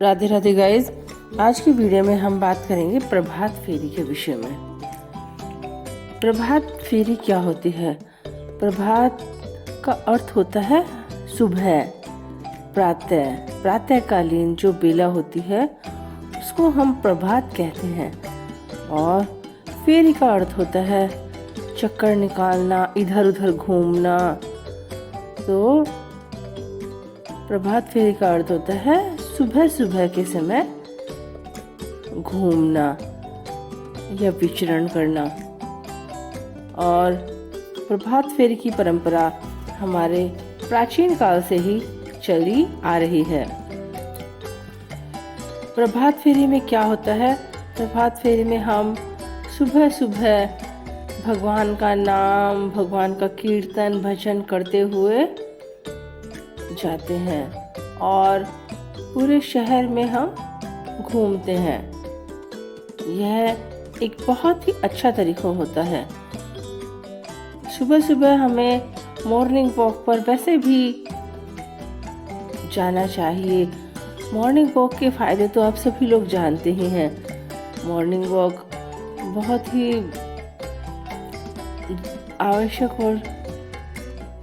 Radhe Radhe guys. आज की video में हम बात करेंगे प्रभात फेरी के विषय में। प्रभात फेरी क्या होती है? प्रभात का अर्थ होता है सुबह, प्रातःकालीन जो बेला होती है उसको हम प्रभात कहते हैं। और फेरी का अर्थ होता है चक्कर निकालना, इधर उधर घूमना। तो प्रभात फेरी का अर्थ होता है सुबह सुबह के समय घूमना या विचरण करना। और प्रभात फेरी की परंपरा हमारे प्राचीन काल से ही चली आ रही है। प्रभात फेरी में क्या होता है? प्रभात फेरी में हम सुबह सुबह भगवान का नाम, भगवान का कीर्तन भजन करते हुए जाते हैं और पूरे शहर में हम घूमते हैं। यह एक बहुत ही अच्छा तरीका होता है। सुबह सुबह हमें मॉर्निंग वॉक पर वैसे भी जाना चाहिए। मॉर्निंग वॉक के फायदे तो आप सभी लोग जानते ही हैं। मॉर्निंग वॉक बहुत ही आवश्यक और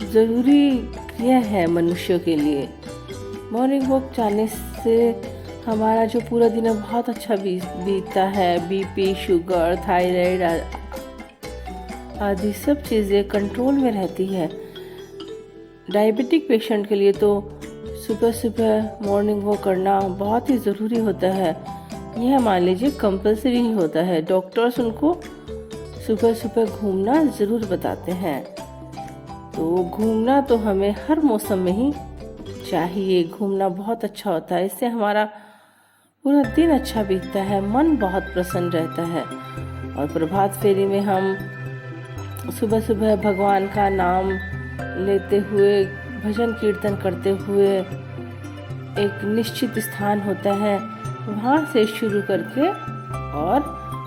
ज़रूरी क्रिया है मनुष्यों के लिए। मॉर्निंग वॉक जाने से हमारा जो पूरा दिन है बहुत अच्छा बीतता है। बीपी, शुगर, थायराइड आदि सब चीज़ें कंट्रोल में रहती है। डायबिटिक पेशेंट के लिए तो सुबह सुबह मॉर्निंग वॉक करना बहुत ही ज़रूरी होता है। यह मान लीजिए कंपल्सरी ही होता है। डॉक्टर्स उनको सुबह सुबह घूमना ज़रूर बताते हैं। तो घूमना तो हमें हर मौसम में ही चाहिए। घूमना बहुत अच्छा होता है। इससे हमारा पूरा दिन अच्छा बीतता है, मन बहुत प्रसन्न रहता है। और प्रभात फेरी में हम सुबह सुबह भगवान का नाम लेते हुए, भजन कीर्तन करते हुए एक निश्चित स्थान होता है, वहाँ से शुरू करके और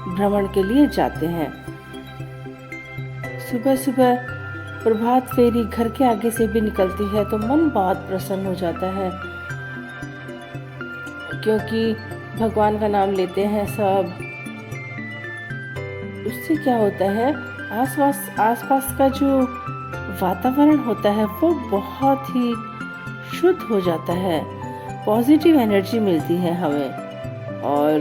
भ्रमण के लिए जाते हैं। सुबह सुबह प्रभात फेरी घर के आगे से भी निकलती है तो मन बहुत प्रसन्न हो जाता है, क्योंकि भगवान का नाम लेते हैं सब। उससे क्या होता है, आसपास का जो वातावरण होता है वो बहुत ही शुद्ध हो जाता है। पॉजिटिव एनर्जी मिलती है हमें। और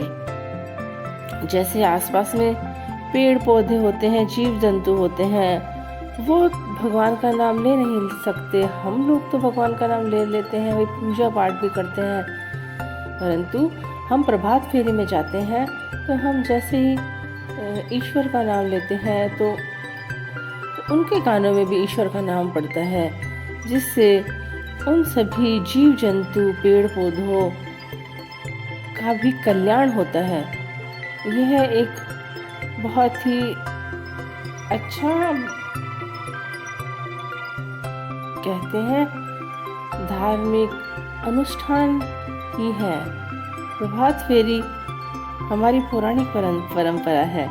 जैसे आसपास में पेड़ पौधे होते हैं, जीव जंतु होते हैं, वो भगवान का नाम ले नहीं सकते। हम लोग तो भगवान का नाम ले लेते हैं, वही पूजा पाठ भी करते हैं। परंतु हम प्रभात फेरी में जाते हैं तो हम जैसे ही ईश्वर का नाम लेते हैं तो उनके कानों में भी ईश्वर का नाम पड़ता है, जिससे उन सभी जीव जंतु, पेड़ पौधों का भी कल्याण होता है। यह एक बहुत ही अच्छा, कहते हैं, धार्मिक अनुष्ठान ही है। प्रभात फेरी हमारी पौराणिक परंपरा है।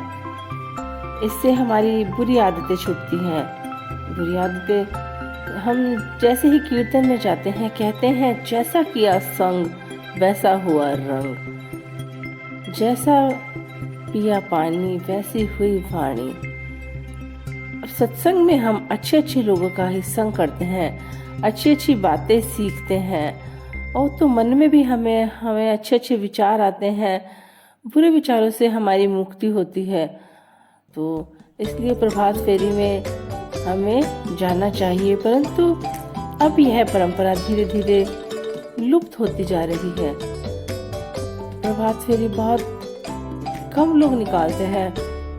इससे हमारी बुरी आदतें छूटती हैं। बुरी आदतें, हम जैसे ही कीर्तन में जाते हैं कहते हैं जैसा किया संग वैसा हुआ रंग, जैसा पिया पानी वैसी हुई वाणी। सत्संग में हम अच्छे अच्छे लोगों का ही संग करते हैं, अच्छी अच्छी बातें सीखते हैं और तो मन में भी हमें अच्छे अच्छे विचार आते हैं। बुरे विचारों से हमारी मुक्ति होती है। तो इसलिए प्रभात फेरी में हमें जाना चाहिए। परंतु अब यह परंपरा धीरे धीरे लुप्त होती जा रही है। प्रभात फेरी बहुत कम लोग निकालते हैं,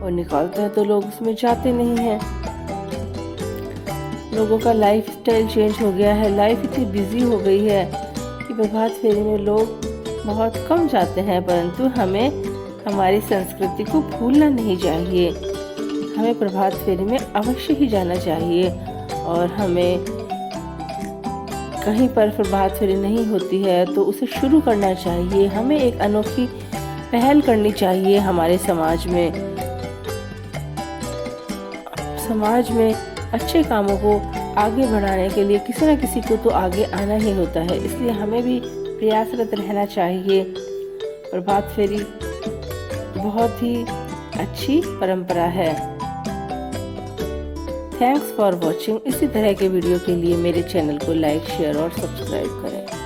और निकालते हैं तो लोग उसमें जाते नहीं हैं। लोगों का लाइफ स्टाइल चेंज हो गया है। लाइफ इतनी बिजी हो गई है कि प्रभात फेरी में लोग बहुत कम जाते हैं। परंतु हमें हमारी संस्कृति को भूलना नहीं चाहिए। हमें प्रभात फेरी में अवश्य ही जाना चाहिए। और हमें कहीं पर प्रभात फेरी नहीं होती है तो उसे शुरू करना चाहिए। हमें एक अनोखी पहल करनी चाहिए हमारे समाज में अच्छे कामों को आगे बढ़ाने के लिए किसी न किसी को तो आगे आना ही होता है। इसलिए हमें भी प्रयासरत रहना चाहिए। प्रभात फेरी बहुत ही अच्छी परंपरा है। Thanks for watching. इसी तरह के वीडियो के लिए मेरे चैनल को लाइक, शेयर और सब्सक्राइब करें।